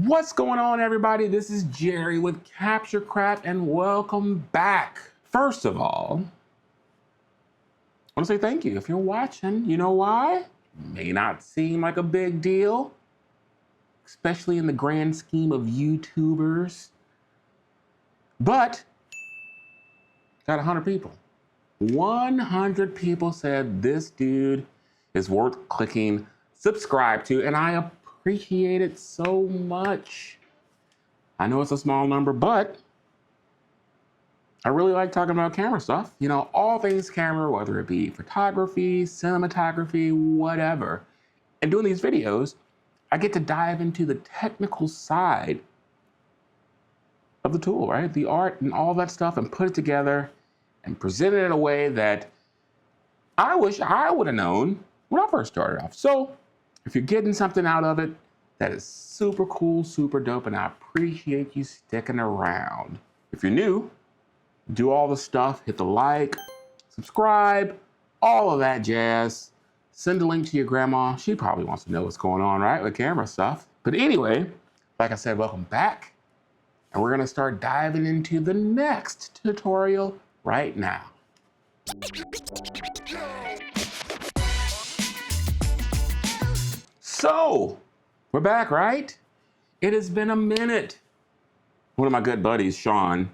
What's going on, everybody? This is Jerry with Capture Craft, and welcome back. First of all, I want to say thank you if you're watching. You know why? May not seem like a big deal, especially in the grand scheme of YouTubers, but got 100 people. 100 people said this dude is worth clicking subscribe to, and I appreciate it so much. I know it's a small number, but I really like talking about camera stuff. You know, all things camera, whether it be photography, cinematography, whatever. And doing these videos, I get to dive into the technical side of the tool, right? The art and all that stuff, and put it together and present it in a way that I wish I would have known when I first started off. So if you're getting something out of it, that is super cool, super dope, and I appreciate you sticking around. If you're new, do all the stuff, hit the like, subscribe, all of that jazz. Send a link to your grandma. She probably wants to know what's going on, right, with camera stuff. But anyway, like I said, welcome back. And we're gonna start diving into the next tutorial right now. So, we're back, right? It has been a minute. One of my good buddies, Sean,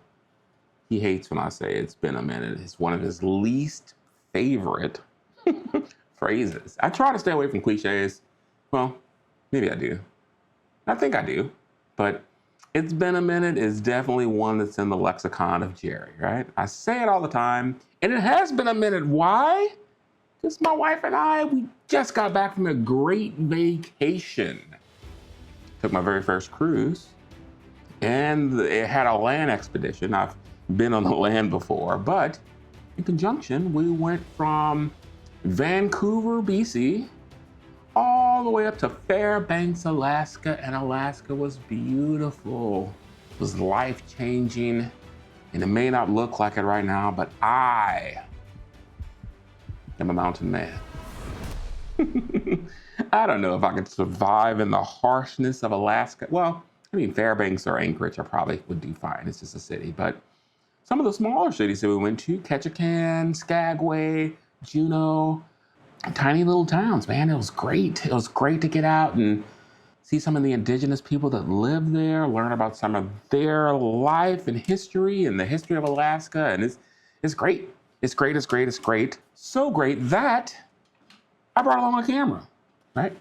he hates when I say it's been a minute. It's one of his least favorite phrases. I try to stay away from cliches. Well, maybe I do. I think I do. But it's been a minute is definitely one that's in the lexicon of Jerry, right? I say it all the time, and it has been a minute. Why? Because my wife and I, we just got back from a great vacation. Took my very first cruise, and it had a land expedition. I've been on the land before, but in conjunction, we went from Vancouver, BC, all the way up to Fairbanks, Alaska, and Alaska was beautiful. It was life-changing, and it may not look like it right now, but I am a mountain man. I don't know if I could survive in the harshness of Alaska. Well, I mean, Fairbanks or Anchorage, I probably would do fine. It's just a city. But some of the smaller cities that we went to, Ketchikan, Skagway, Juneau, tiny little towns, man, it was great. It was great to get out and see some of the indigenous people that live there, learn about some of their life and history and the history of Alaska. And it's great. It's great, it's great, it's great. So great that I brought along a camera, right?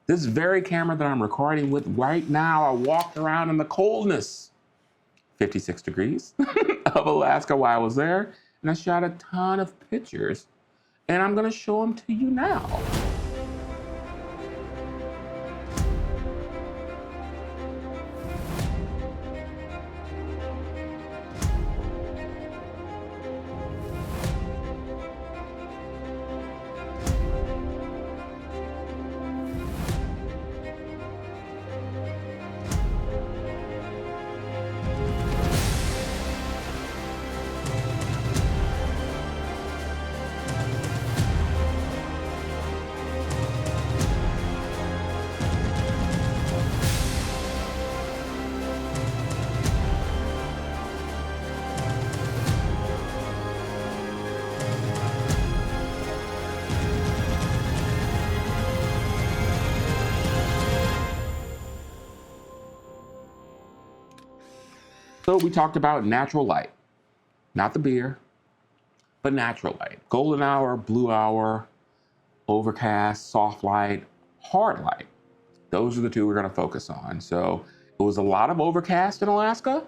This very camera that I'm recording with right now, I walked around in the coldness, 56 degrees of Alaska while I was there, and I shot a ton of pictures, and I'm gonna show them to you now. So we talked about natural light, not the beer, but natural light. Golden hour, blue hour, overcast, soft light, hard light. Those are the two we're gonna focus on. So it was a lot of overcast in Alaska,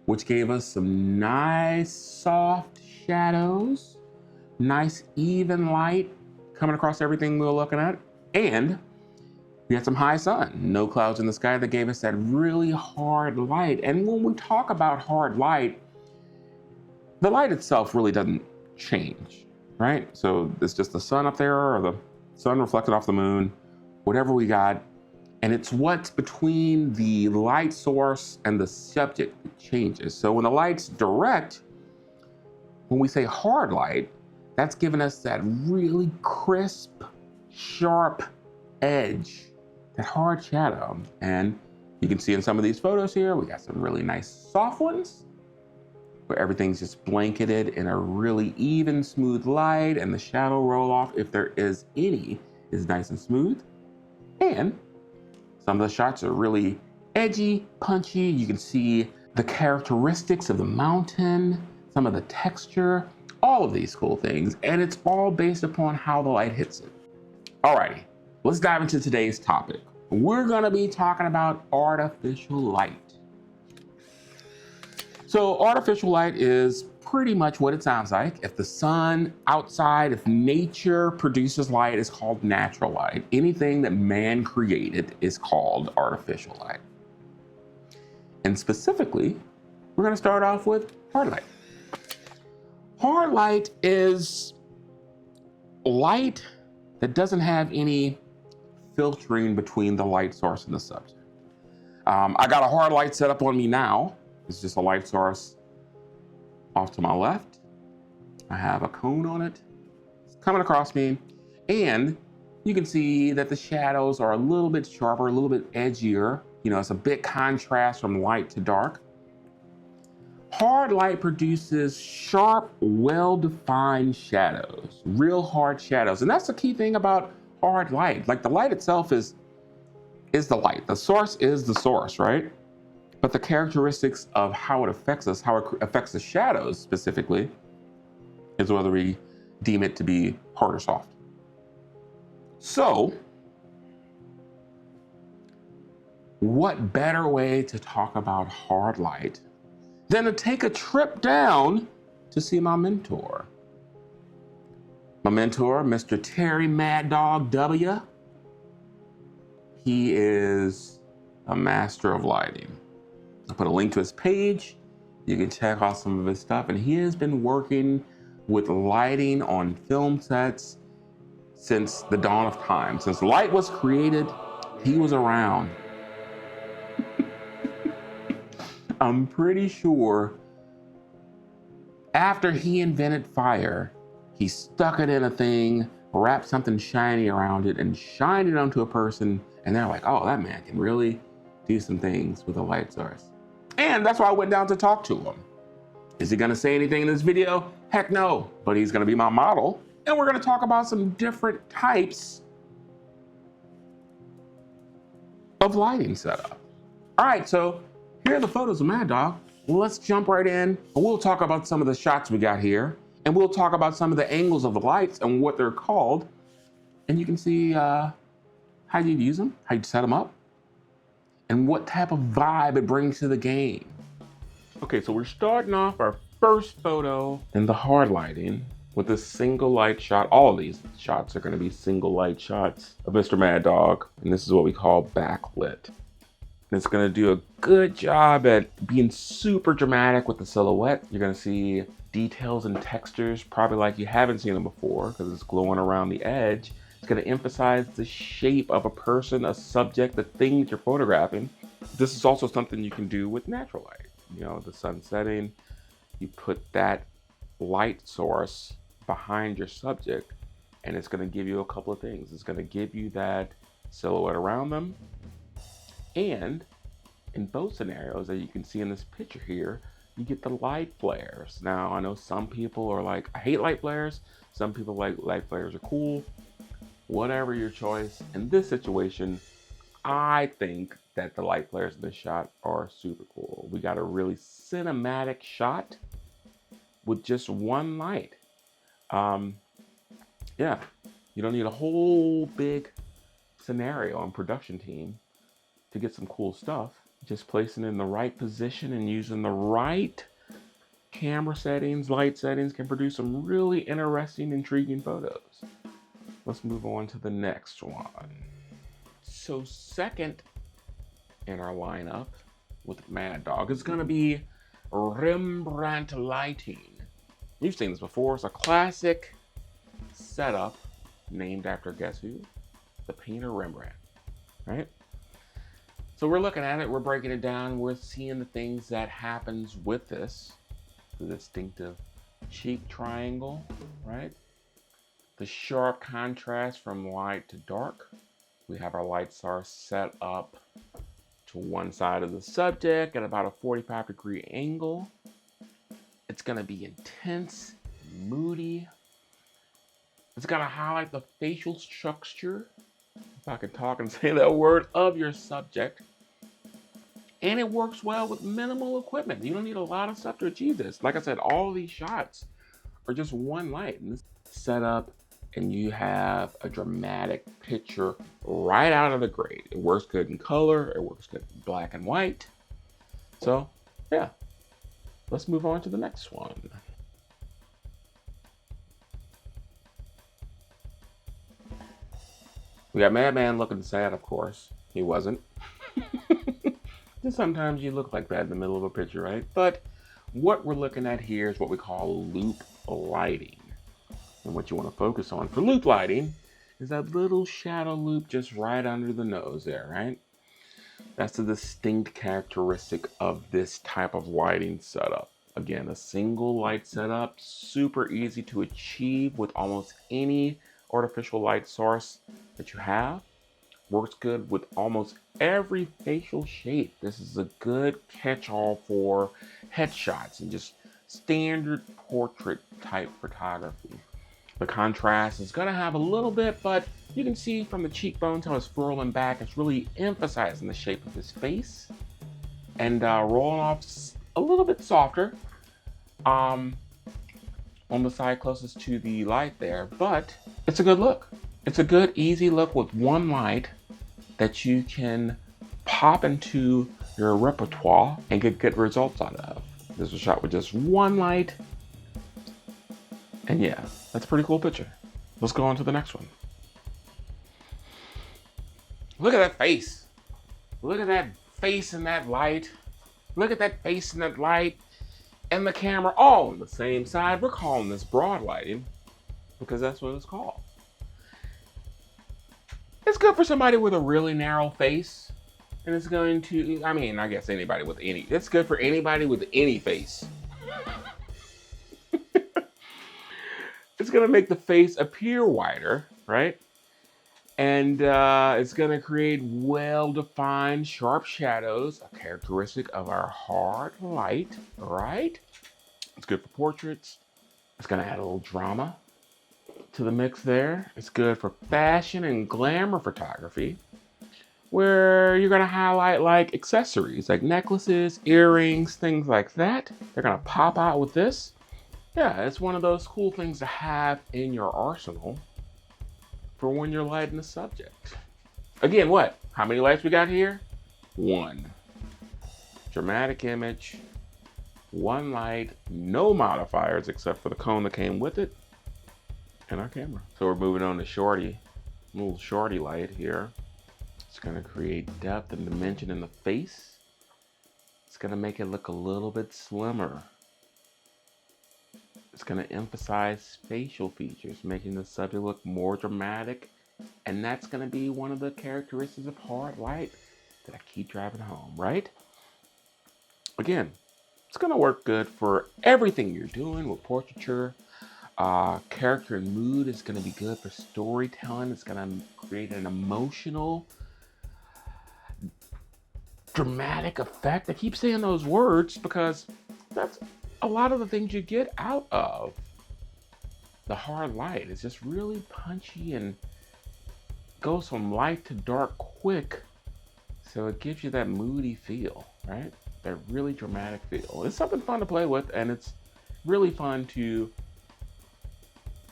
which gave us some nice soft shadows, nice even light coming across everything we were looking at. And we had some high sun, no clouds in the sky, that gave us that really hard light. And when we talk about hard light, the light itself really doesn't change, right? So it's just the sun up there, or the sun reflected off the moon, whatever we got. And it's what's between the light source and the subject that changes. So when the light's direct, when we say hard light, that's giving us that really crisp, sharp edge, that hard shadow. And You can see in some of these photos here, we got some really nice soft ones where everything's just blanketed in a really even, smooth light, and the shadow roll off, if there is any, is nice and smooth. And some of the shots are really edgy, punchy. You can see the characteristics of the mountain, some of the texture, all of these cool things. And it's all based upon how the light hits it. Alrighty, let's dive into today's topic. We're gonna be talking about artificial light. So artificial light is pretty much what it sounds like. If the sun outside, if nature produces light, it's called natural light. Anything that man created is called artificial light. And specifically, we're gonna start off with hard light. Hard light is light that doesn't have any filtering between the light source and the subject. I got a hard light set up on me now. It's just a light source off to my left. I have a cone on it. It's coming across me. And you can see that the shadows are a little bit sharper, a little bit edgier. You know, it's a bit contrast from light to dark. Hard light produces sharp, well-defined shadows, real hard shadows. And that's the key thing about hard light. Like the light itself is the light. The source is the source, right? But the characteristics of how it affects us, how it affects the shadows specifically, is whether we deem it to be hard or soft. So, what better way to talk about hard light than to take a trip down to see my mentor? My mentor, Mr. Terry Mad Dog W. He is a master of lighting. I'll put a link to his page. You can check out some of his stuff. And he has been working with lighting on film sets since the dawn of time. Since light was created, he was around. I'm pretty sure after he invented fire, he stuck it in a thing, wrapped something shiny around it, and shined it onto a person. And they're like, oh, that man can really do some things with a light source. And that's why I went down to talk to him. Is he gonna say anything in this video? Heck no, but he's gonna be my model. And we're gonna talk about some different types of lighting setup. All right, so here are the photos of Mad Dog. Let's jump right in and we'll talk about some of the shots we got here. And we'll talk about some of the angles of the lights and what they're called. And you can see how you'd use them, how you'd set them up, and what type of vibe it brings to the game. Okay, so we're starting off our first photo in the hard lighting with a single light shot. All of these shots are gonna be single light shots of Mr. Mad Dog. And this is what we call backlit. And it's gonna do a good job at being super dramatic with the silhouette. You're gonna see details and textures, probably like you haven't seen them before because it's glowing around the edge. It's gonna emphasize the shape of a person, a subject, the thing that you're photographing. This is also something you can do with natural light. You know, the sun setting, you put that light source behind your subject and it's gonna give you a couple of things. It's gonna give you that silhouette around them. And in both scenarios that you can see in this picture here, you get the light flares. Now, I know some people are like, I hate light flares. Some people like light flares are cool. Whatever your choice. In this situation, I think that the light flares in this shot are super cool. We got a really cinematic shot with just one light. Yeah, you don't need a whole big scenario and production team to get some cool stuff. Just placing it in the right position and using the right camera settings, light settings can produce some really interesting, intriguing photos. Let's move on to the next one. So second in our lineup with Mad Dog is gonna be Rembrandt lighting. You've seen this before. It's a classic setup named after, guess who? The painter Rembrandt, right? So we're looking at it, we're breaking it down, we're seeing the things that happens with this. The distinctive cheek triangle, right? The sharp contrast from light to dark. We have our light source set up to one side of the subject at about a 45-degree angle. It's gonna be intense, moody. It's gonna highlight the facial structure, if I can talk and say that word, of your subject. And it works well with minimal equipment. You don't need a lot of stuff to achieve this. Like I said, all these shots are just one light. And this setup, and you have a dramatic picture right out of the grate. It works good in color. It works good in black and white. So, yeah. Let's move on to the next one. We got Madman looking sad, of course. He wasn't. Just sometimes you look like that in the middle of a picture, right? But what we're looking at here is what we call loop lighting. And what you want to focus on for loop lighting is that little shadow loop just right under the nose there, right? That's the distinct characteristic of this type of lighting setup. Again, a single light setup, super easy to achieve with almost any artificial light source that you have. Works good with almost every facial shape. This is a good catch-all for headshots and just standard portrait type photography. The contrast is gonna have a little bit, but you can see from the cheekbones how it's furling back. It's really emphasizing the shape of his face and rolling off a little bit softer on the side closest to the light there, but it's a good look. It's a good, easy look with one light that you can pop into your repertoire and get good results out of. This was shot with just one light. And yeah, that's a pretty cool picture. Let's go on to the next one. Look at that face. Look at that face in that light. Look at that face in that light and the camera all on the same side. We're calling this broad lighting because that's what it's called. It's good for somebody with a really narrow face. And it's going to, I mean, I guess anybody with any, it's good for anybody with any face. It's gonna make the face appear wider, right? And it's gonna create well-defined, sharp shadows, a characteristic of our hard light, right? It's good for portraits. It's gonna add a little drama to the mix there. It's good for fashion and glamour photography, where you're gonna highlight like accessories, like necklaces, earrings, things like that. They're gonna pop out with this. Yeah, it's one of those cool things to have in your arsenal for when you're lighting the subject. Again, what? How many lights we got here? One. Dramatic image, one light, no modifiers except for the cone that came with it, and our camera. So we're moving on to shorty, little shorty light here. It's gonna create depth and dimension in the face. It's gonna make it look a little bit slimmer. It's going to emphasize facial features, making the subject look more dramatic. And that's going to be one of the characteristics of hard light that I keep driving home, right? Again, it's going to work good for everything you're doing with portraiture. Character and mood is going to be good for storytelling. It's going to create an emotional, dramatic effect. I keep saying those words because that's a lot of the things you get out of the hard light. Is just really punchy and goes from light to dark quick. So it gives you that moody feel, right? That really dramatic feel. It's something fun to play with, and it's really fun to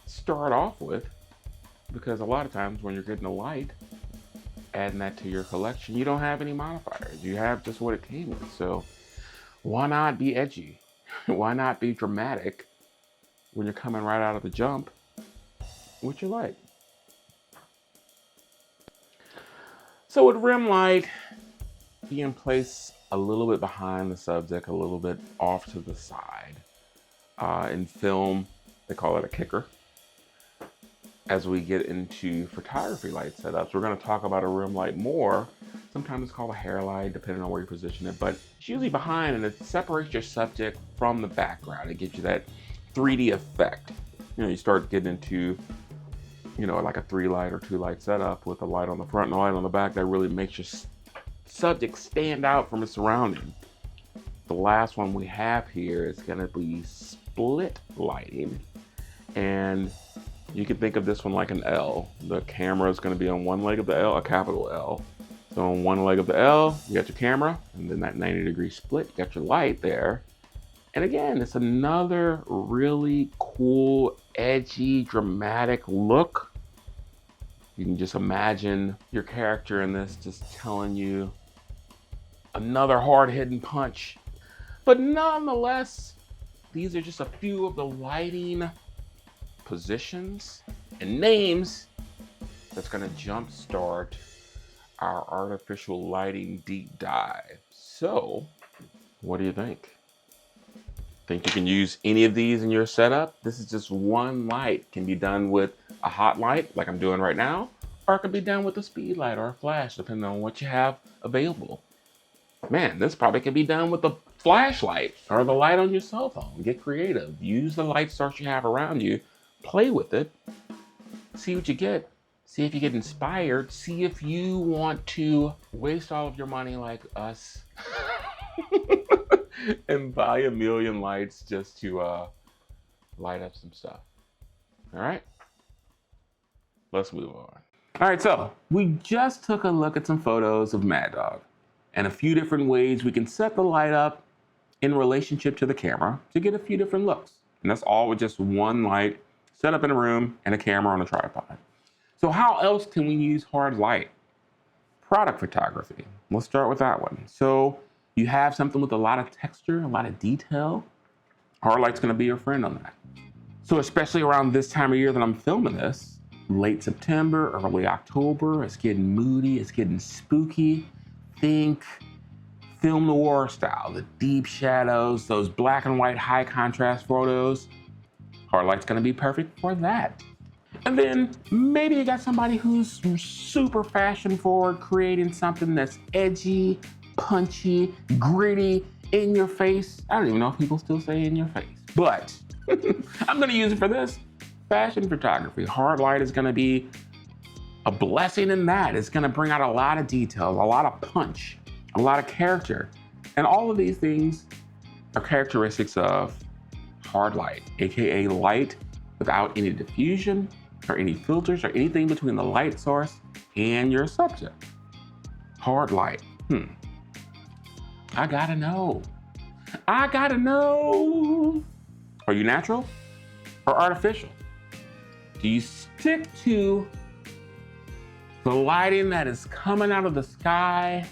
start off with, because a lot of times when you're getting a light, adding that to your collection, you don't have any modifiers. You have just what it came with. So why not be edgy? Why not be dramatic when you're coming right out of the jump with your light? So with rim light being placed a little bit behind the subject, a little bit off to the side. In film, they call it a kicker. As we get into photography light setups, we're going to talk about a rim light more. Sometimes it's called a hair light, depending on where you position it, but it's usually behind, and it separates your subject from the background. It gives you that 3D effect. You know, you start getting into, you know, like a 3 light or 2 light setup with a light on the front and a light on the back. That really makes your subject stand out from its surrounding. The last one we have here is gonna be split lighting. And you can think of this one like an L. The camera is gonna be on one leg of the L, a capital L. So on one leg of the L, you got your camera, and then that 90-degree split, you got your light there. And again, it's another really cool, edgy, dramatic look. You can just imagine your character in this just telling you another hard-hitting punch. But nonetheless, these are just a few of the lighting positions and names that's gonna jumpstart our artificial lighting deep dive. So, what do you think? Think you can use any of these in your setup? This is just one light. It can be done with a hot light, like I'm doing right now, or it can be done with a speed light or a flash, depending on what you have available. Man, this probably can be done with a flashlight or the light on your cell phone. Get creative. Use the light source you have around you. Play with it. See what you get. See if you get inspired. See if you want to waste all of your money like us and buy a million lights just to light up some stuff. All right? Let's move on. All right, so we just took a look at some photos of Mad Dog and a few different ways we can set the light up in relationship to the camera to get a few different looks. And that's all with just one light set up in a room and a camera on a tripod. So how else can we use hard light? Product photography. Let's start with that one. So you have something with a lot of texture, a lot of detail. Hard light's gonna be your friend on that. So especially around this time of year that I'm filming this, late September, early October, it's getting moody, it's getting spooky. Think film noir style, the deep shadows, those black and white high contrast photos. Hard light's gonna be perfect for that. And then maybe you got somebody who's super fashion forward, creating something that's edgy, punchy, gritty, in your face. I don't even know if people still say in your face, but I'm gonna use it for this. Fashion photography. Hard light is gonna be a blessing in that. It's gonna bring out a lot of detail, a lot of punch, a lot of character. And all of these things are characteristics of hard light, AKA light without any diffusion or any filters or anything between the light source and your subject. Hard light. I gotta know. I gotta know. Are you natural or artificial? Do you stick to the lighting that is coming out of the sky?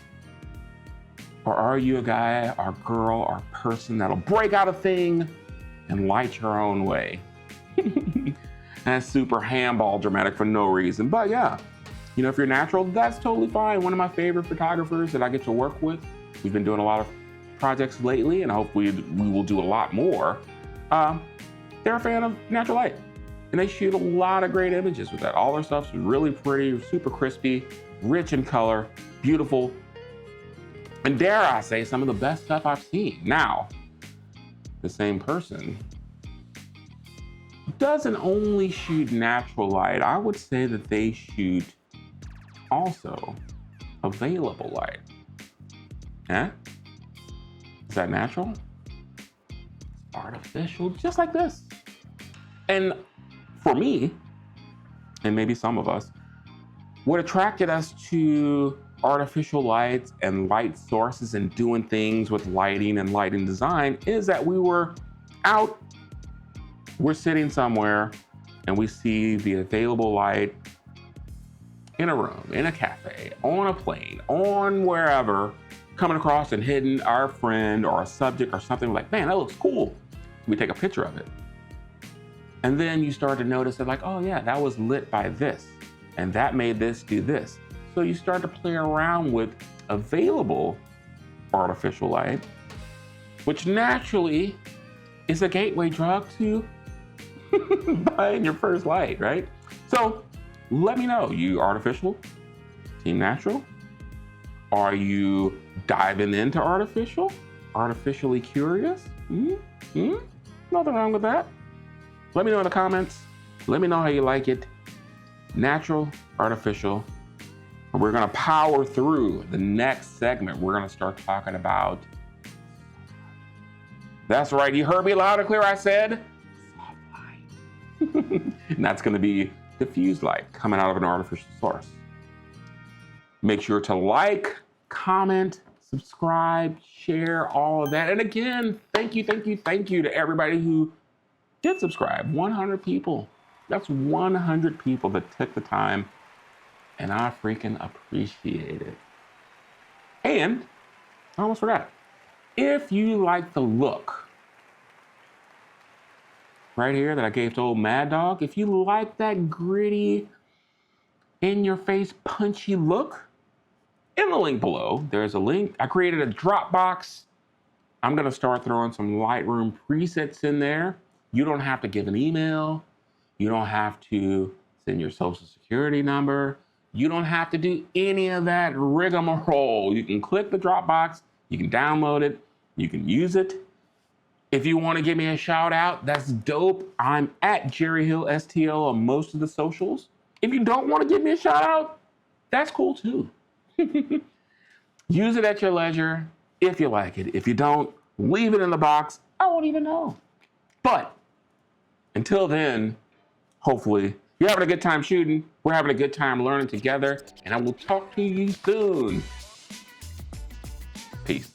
Or are you a guy or girl or person that'll break out a thing and light your own way? That's super handball dramatic for no reason, but yeah. You know, if you're natural, that's totally fine. One of my favorite photographers that I get to work with, we've been doing a lot of projects lately, and hopefully we will do a lot more. They're a fan of natural light, and they shoot a lot of great images with that. All their stuff's really pretty, super crispy, rich in color, beautiful, and dare I say, some of the best stuff I've seen. Now, the same person doesn't only shoot natural light. I would say that they shoot also available light. Eh? Is that natural? It's artificial, just like this. And for me, and maybe some of us, what attracted us to artificial lights and light sources and doing things with lighting and lighting design is that we were out, we're sitting somewhere, and we see the available light in a room, in a cafe, on a plane, on wherever, coming across and hitting our friend or a subject or something like, man, that looks cool. We take a picture of it. And then you start to notice that like, oh yeah, that was lit by this, and that made this do this. So you start to play around with available artificial light, which naturally is a gateway drug to buying your first light, right? So let me know, you artificial, team natural? Are you diving into artificial? Artificially curious? Nothing wrong with that. Let me know in the comments. Let me know how you like it. Natural, artificial, But we're gonna power through the next segment. We're gonna start talking about, that's right, you heard me loud and clear, I said soft light. And that's gonna be diffused light coming out of an artificial source. Make sure to like, comment, subscribe, share, all of that. And again, thank you to everybody who did subscribe. 100 people. That's 100 people that took the time, and I freaking appreciate it. And I almost forgot. If you like the look right here that I gave to old Mad Dog, if you like that gritty, in-your-face, punchy look, in the link below, there's a link. I created a Dropbox. I'm gonna start throwing some Lightroom presets in there. You don't have to give an email. You don't have to send your social security number. You don't have to do any of that rigmarole. You can click the Dropbox, you can download it, you can use it. If you wanna give me a shout out, that's dope. I'm at Jerry Hill STL on most of the socials. If you don't wanna give me a shout out, that's cool too. Use it at your leisure if you like it. If you don't, leave it in the box. I won't even know. But until then, hopefully you're having a good time shooting. We're having a good time learning together, and I will talk to you soon. Peace.